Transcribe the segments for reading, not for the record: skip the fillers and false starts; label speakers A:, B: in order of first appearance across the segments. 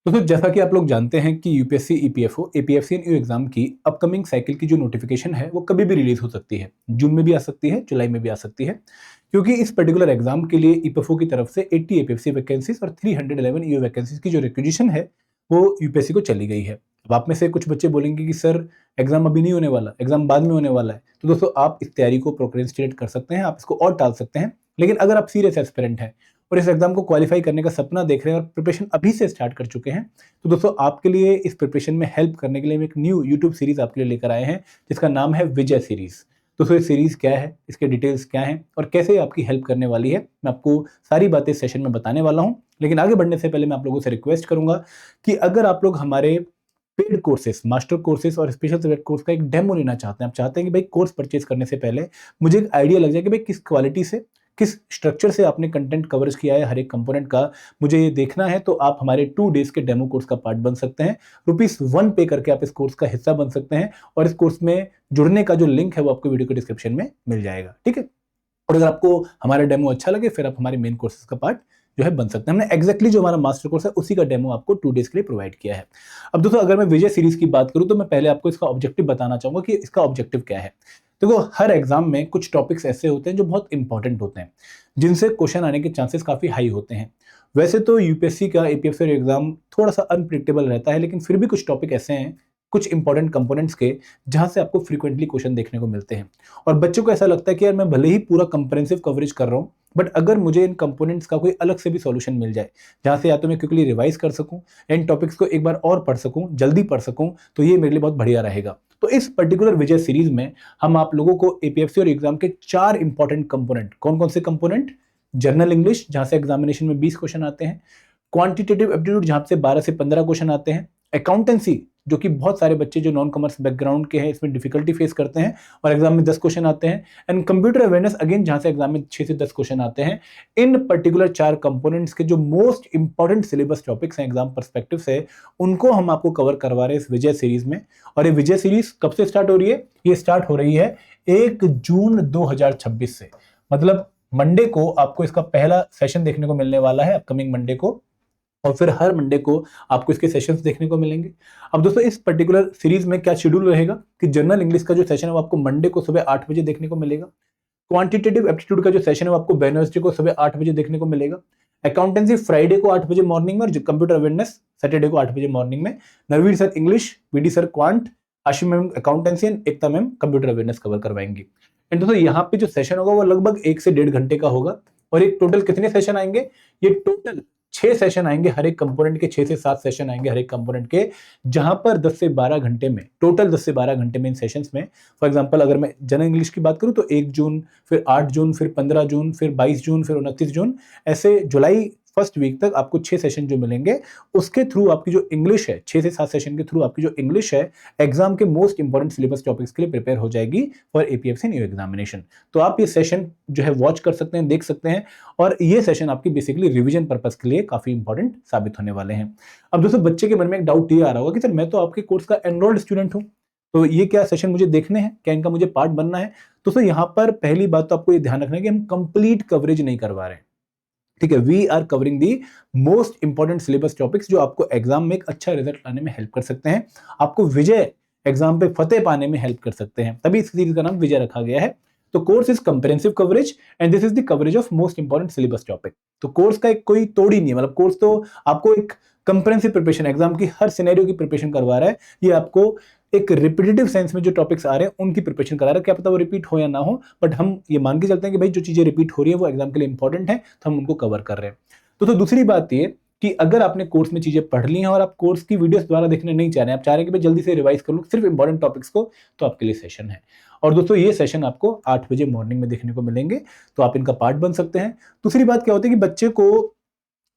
A: तो जैसा कि आप लोग जानते हैं कि UPSC, EPFO, APFC and exam की अपकमिंग साइकिल की जो नोटिफिकेशन है वो कभी भी रिलीज हो सकती है। जून में भी आ सकती है, जुलाई में भी आ सकती है, क्योंकि इस पर्टिकुलर एग्जाम के लिए ईपीएफओ की तरफ से 80 एपीएफसी वैकेंसीज और 311 ईओ वैकेंसीज की जो रिक्वेजिशन है वो यूपीएससी को चली गई है। अब आप में से कुछ बच्चे बोलेंगे कि सर एग्जाम अभी नहीं होने वाला, एग्जाम बाद में होने वाला है। तो दोस्तों आप इस तैयारी को प्रोक्रेस्टिनेट कर सकते हैं, आप इसको और टाल सकते हैं। लेकिन अगर आप सीरियस एस्पिरेंट हैं और इस एग्जाम को क्वालिफाई करने का सपना देख रहे हैं और प्रिपरेशन अभी से स्टार्ट कर चुके हैं, तो दोस्तों आपके लिए इस प्रिपरेशन में हेल्प करने के लिए हम एक न्यू यूट्यूब सीरीज आपके लिए लेकर आए हैं, जिसका नाम है विजय सीरीज। दोस्तों ये सीरीज क्या है, इसके डिटेल्स क्या हैं और कैसे आपकी हेल्प करने वाली है, मैं आपको सारी बातें इस सेशन में बताने वाला हूं। लेकिन आगे बढ़ने से पहले मैं आप लोगों से रिक्वेस्ट करूंगा कि अगर आप लोग हमारे पेड कोर्सेज, मास्टर कोर्सेज और स्पेशल सब्जेक्ट कोर्स का एक डेमो लेना चाहते हैं, आप चाहते हैं कि भाई कोर्स परचेज करने से पहले मुझे एक आइडिया लग जाए कि भाई किस क्वालिटी से, किस स्ट्रक्चर से आपने कंटेंट कवरेज किया है हर एक कंपोनेंट का, मुझे ये देखना है, तो आप हमारे 2 डेज के डेमो कोर्स का पार्ट बन सकते हैं। ₹1 पे करके आप इस कोर्स का हिस्सा बन सकते हैं और इस कोर्स में जुड़ने का जो लिंक है वो आपको वीडियो के डिस्क्रिप्शन में मिल जाएगा, ठीक है। और अगर आपको हमारा डेमो अच्छा लगे फिर आप हमारे मेन कोर्सेज का पार्ट जो है बन सकते हैं। हमने एग्जैक्टली जो हमारा मास्टर कोर्स है उसी का डेमो आपको 2 डेज के लिए प्रोवाइड किया है। अब दोस्तों अगर मैं विजय सीरीज की बात करूं तो मैं पहले आपको इसका ऑब्जेक्टिव बताना चाहूंगा कि इसका ऑब्जेक्टिव क्या है। देखो हर एग्जाम में कुछ टॉपिक्स ऐसे होते हैं जो बहुत इंपॉर्टेंट होते हैं, जिनसे क्वेश्चन आने के चांसेस काफी हाई होते हैं। वैसे तो यूपीएससी का एपीएफसी एग्जाम थोड़ा सा अनप्रिडिक्टेबल रहता है, लेकिन फिर भी कुछ टॉपिक ऐसे हैं, कुछ इंपॉर्टेंट कंपोनेंट्स के, जहां से आपको फ्रीक्वेंटली क्वेश्चन देखने को मिलते हैं। और बच्चों को ऐसा लगता है कि यार मैं भले ही पूरा कंप्रेहेंसिव कवरेज कर रहा हूं, बट अगर मुझे इन कंपोनेंट्स का कोई अलग से भी सॉल्यूशन मिल जाए, जहां से या तो मैं क्विकली रिवाइज कर सकूं या इन टॉपिक्स को एक बार और पढ़ सकूं, जल्दी पढ़ सकूं, तो ये मेरे लिए बहुत बढ़िया रहेगा। तो इस पर्टिकुलर विजय सीरीज में हम आप लोगों को एपीएफसी और एग्जाम के 4 इंपॉर्टेंट कंपोनेंट, कौन कौन से कंपोनेंट? जनरल इंग्लिश, जहां से एग्जामिनेशन में 20 क्वेश्चन आते हैं। क्वांटिटेटिव एप्टीट्यूड, जहां से 12 से 15 क्वेश्चन आते हैं। अकाउंटेंसी, जो कि बहुत सारे बच्चे जो नॉन कॉमर्स बैकग्राउंड के हैं इसमें डिफिकल्टी फेस करते हैं और एग्जाम में 10 क्वेश्चन आते हैं। एंड कंप्यूटर अवेयरनेस, अगेन जहां से एग्जाम में 6 से 10 क्वेश्चन आते हैं। इन पर्टिकुलर 4 कंपोनेंट्स के जो मोस्ट इंपॉर्टेंट सिलेबस टॉपिक्स हैं एग्जाम पर्सपेक्टिव से, उनको हम आपको कवर करवा रहे हैं इस विजय सीरीज में। और ये विजय सीरीज कब से स्टार्ट हो रही है? ये स्टार्ट हो रही है 1 जून 2026 से। मतलब मंडे को आपको इसका पहला सेशन देखने को मिलने वाला है, अपकमिंग मंडे को, और फिर हर मंडे को आपको इसके सेशंस देखने को मिलेंगे। अब दोस्तों इस पर्टिकुलर सीरीज में क्या शेड्यूल रहेगा कि जनरल इंग्लिश का जो सेशन है वो आपको मंडे को सुबह 8 बजे देखने को मिलेगा। क्वांटिटेटिव एप्टीट्यूड का जो सेशन है वो आपको वेडनेसडे को सुबह 8 बजे देखने को मिलेगा। अकाउंटेंसी फ्राइडे को 8 बजे मॉर्निंग में, और कंप्यूटर अवेयरनेस सैटरडे को 8 बजे मॉर्निंग में। Narveer sir English, VD sir quant, Ashim ma'am accountancy and Ekta ma'am computer awareness cover करवाएंगी। एंड दोस्तों यहाँ पे जो सेशन होगा वो लगभग 1 से 1.5 घंटे का होगा। और एक टोटल कितने सेशन आएंगे? ये टोटल 6 सेशन आएंगे, हर एक कंपोनेंट के 6 से 7 सेशन आएंगे हर एक कंपोनेंट के, जहां पर 10 से 12 घंटे में, टोटल 10 से 12 घंटे में इन सेशंस में, फॉर एग्जांपल अगर मैं जनरल इंग्लिश की बात करूं तो 1 जून, फिर 8 जून, फिर 15 जून, फिर 22 जून, फिर 29 जून, ऐसे जुलाई फर्स्ट वीक तक आपको 6 सेशन जो मिलेंगे, उसके थ्रू आपकी जो इंग्लिश है, 6 से 7 सेशन के थ्रू आपकी जो इंग्लिश है एग्जाम के मोस्ट इंपॉर्टेंट सिलेबस टॉपिक्स के लिए प्रिपेयर हो जाएगी फॉर एपीएफसी न्यू एग्जामिनेशन। तो आप ये सेशन जो है वॉच कर सकते हैं, देख सकते हैं, और ये सेशन आपकी बेसिकली रिवीजन पर्पस के लिए काफी इंपॉर्टेंट साबित होने वाले हैं। अब दोस्तों बच्चे के मन में एक डाउट ये आ रहा होगा कि सर मैं तो आपके कोर्स का एनरोल्ड स्टूडेंट हूं, तो ये क्या सेशन मुझे देखने हैं, क्या इनका मुझे पार्ट बनना है? दोस्तों यहाँ पर पहली बात तो आपको ये ध्यान रखना है कि हम कंप्लीट कवरेज नहीं करवा रहे हैं, ठीक है। We are covering the most important syllabus topics जो आपको एग्जाम में एक अच्छा रिजल्ट लाने में हेल्प कर सकते हैं, आपको विजय एग्जाम पे फतेह पाने में हेल्प कर सकते हैं, तभी इस सीरीज का नाम विजय रखा गया है। तो course is comprehensive coverage and this is the coverage of most important syllabus topic. तो कोर्स का एक कोई तोड़ ही नहीं है, मतलब कोर्स तो आपको एक कंप्रेहेंसिव प्रिपरेशन, एग्जाम की हर सिनेरियो की प्रिपरेशन करवा रहा है। ये आपको एक रिपीटेटिव सेंस में जो टॉपिक्स आ रहे हैं उनकी प्रिपरेशन करा रहा है, क्या पता वो रिपीट हो या ना हो, बट हम ये मान के चलते हैं कि भाई जो चीजें रिपीट हो रही है वो एग्जाम के लिए इंपॉर्टेंट है, तो हम उनको कवर कर रहे हैं। तो दूसरी बात ये कि अगर आपने कोर्स में चीजें पढ़ ली हैं और आप कोर्स की वीडियोस दोबारा देखने नहीं चाह रहे हैं, आप चाह रहे हैं कि भाई जल्दी से रिवाइज कर लूं सिर्फ इंपॉर्टेंट टॉपिक्स को, तो आपके लिए सेशन है। और दोस्तों ये सेशन आपको 8 बजे मॉर्निंग में देखने को मिलेंगे, तो आप इनका पार्ट बन सकते हैं। दूसरी बात क्या होती है कि बच्चे को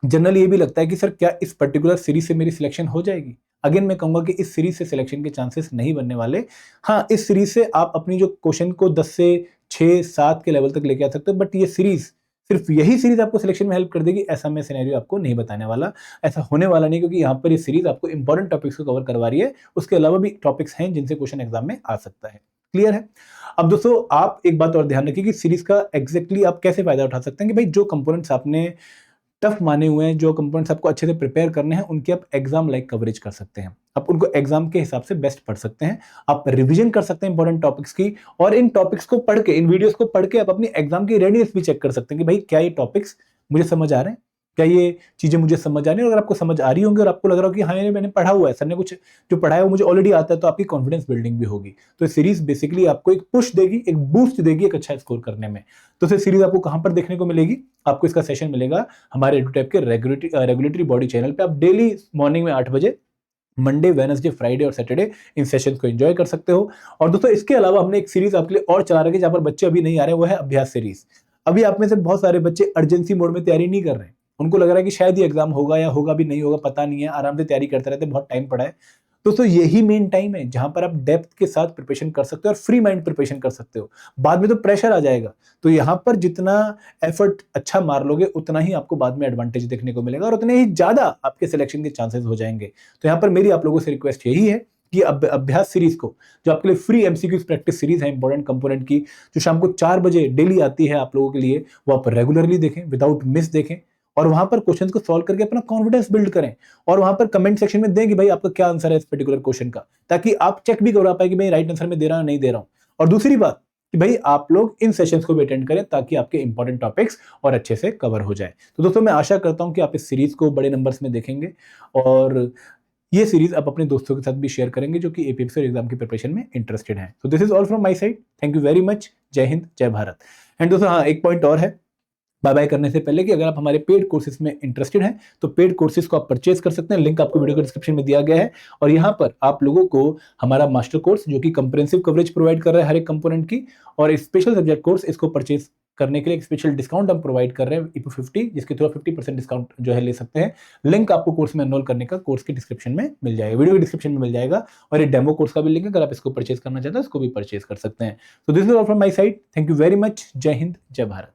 A: जनरली ये भी लगता है कि सर क्या इस पर्टिकुलर सीरीज से मेरी सिलेक्शन हो जाएगी? अगेन मैं कहूंगा कि इस सीरीज से सिलेक्शन के चांसेस नहीं बनने वाले। हाँ, इस सीरीज से आप अपनी जो क्वेश्चन को 10 से 6 7 के लेवल तक लेके आ सकते हो, बट ये सीरीज, सिर्फ यही सीरीज आपको सिलेक्शन में हेल्प कर देगी ऐसा मैं सिनेरियो आपको नहीं बताने वाला। ऐसा होने वाला नहीं, क्योंकि यहाँ पर ये सीरीज आपको इंपॉर्टेंट टॉपिक्स को कवर करवा रही है, उसके अलावा भी टॉपिक्स हैं जिनसे क्वेश्चन एग्जाम में आ सकता है। क्लियर है? अब दोस्तों आप एक बात और ध्यान रखिए कि सीरीज का एग्जैक्टली आप कैसे फायदा उठा सकते हैं कि भाई जो कंपोनेंट्स आपने टफ माने हुए हैं, जो कंपोनेंट्स आपको अच्छे से प्रिपेयर करने हैं, उनकी आप एग्जाम लाइक कवरेज कर सकते हैं। आप उनको एग्जाम के हिसाब से बेस्ट पढ़ सकते हैं, आप रिवीजन कर सकते हैं इंपॉर्टेंट टॉपिक्स की, और इन टॉपिक्स को पढ़ के, इन वीडियोस को पढ़ के आप अपनी एग्जाम की रेडीनेस भी चेक कर सकते हैं कि भाई क्या ये टॉपिक्स मुझे समझ आ रहे हैं, क्या ये चीजें मुझे समझ आ रही है। अगर आपको समझ आ रही होंगी और आपको लग रहा हो कि हाँ ये मैंने पढ़ा हुआ है, सर ने कुछ जो पढ़ाया है वो मुझे ऑलरेडी आता है, तो आपकी कॉन्फिडेंस बिल्डिंग भी होगी। तो सीरीज बेसिकली आपको एक पुश देगी, एक बूस्ट देगी एक अच्छा स्कोर करने में। तो सीरीज आपको कहां पर देखने को मिलेगी? आपको इसका सेशन मिलेगा हमारे एडुटैप के रेगुलेटरी बॉडी चैनल पे। आप डेली मॉर्निंग में 8 बजे मंडे, वेडनेसडे, फ्राइडे और सैटरडे इन सेशंस को एंजॉय कर सकते हो। और दोस्तों इसके अलावा हमने एक सीरीज आपके लिए और चला रखी है जहां पर बच्चे अभी नहीं आ रहे, वो है अभ्यास सीरीज। अभी आप में से बहुत सारे बच्चे अर्जेंसी मोड में तैयारी नहीं कर रहे हैं, उनको लग रहा है कि शायद ये एग्जाम होगा या होगा भी नहीं होगा, पता नहीं है, आराम से तैयारी करते रहते हैं, बहुत टाइम पड़ा है। दोस्तों यही मेन टाइम है जहां पर आप डेप्थ के साथ प्रिपरेशन कर सकते हो और फ्री माइंड प्रिपरेशन कर सकते हो। बाद में तो प्रेशर आ जाएगा, तो यहां पर जितना एफर्ट अच्छा मार लोगे उतना ही आपको बाद में एडवांटेज देखने को मिलेगा और उतने ही ज्यादा आपके सिलेक्शन के चांसेस हो जाएंगे। तो यहाँ पर मेरी आप लोगों से रिक्वेस्ट यही है कि अभ्यास सीरीज को, जो आपके लिए फ्री एमसीक्यूज प्रैक्टिस सीरीज है इंपॉर्टेंट कंपोनेंट की, जो शाम को 4 बजे डेली आती है आप लोगों के लिए, वो आप रेगुलरली देखें, विदाउट मिस देखें, और वहां पर क्वेश्चंस को सॉल्व करके अपना कॉन्फिडेंस बिल्ड करें। और वहां पर कमेंट सेक्शन में दें कि भाई आपका क्या आंसर है इस पर्टिकुलर क्वेश्चन का, ताकि आप चेक भी करवा पाए कि मैं राइट आंसर में दे रहा हूं नहीं दे रहा हूं। और दूसरी बात कि भाई आप लोग इन सेशंस को भी अटेंड करें ताकि आपके इंपॉर्टेंट टॉपिक्स और अच्छे से कवर हो जाए। तो दोस्तों मैं आशा करता हूं कि आप इस सीरीज को बड़े नंबर्स में देखेंगे और ये सीरीज आप अपने दोस्तों के साथ भी शेयर करेंगे जो कि एपीएससी एग्जाम की प्रिपरेशन में इंटरेस्टेड हैं। तो this is all from my side, thank you very much, जय हिंद जय भारत। एंड दोस्तों हाँ, एक पॉइंट और है बाय बाय करने से पहले कि अगर आप हमारे पेड कोर्सेज में इंटरेस्टेड हैं तो पेड कोर्सेज को आप परचेज कर सकते हैं, लिंक आपको वीडियो के डिस्क्रिप्शन में दिया गया है। और यहाँ पर आप लोगों को हमारा मास्टर कोर्स जो कि कंप्रेहेंसिव कवरेज प्रोवाइड कर रहा है हर एक कंपोनेंट की, और स्पेशल सब्जेक्ट कोर्स, इसको परचेज करने के लिए एक स्पेशल डिस्काउंट हम प्रोवाइड कर रहे हैं IPO 50, जिसके थ्रू 50% डिस्काउंट जो है ले सकते हैं। लिंक आपको कोर्स में एनरोल करने का कोर्स के डिस्क्रिप्शन में मिल जाएगा, वीडियो के डिस्क्रिप्शन में मिल जाएगा, और ये डेमो कोर्स का भी लिंक है, अगर आप इसको परचेज करना चाहते हैं इसको भी परचेज कर सकते हैं। तो this is all from my side, thank you very much, जय हिंद जय भारत।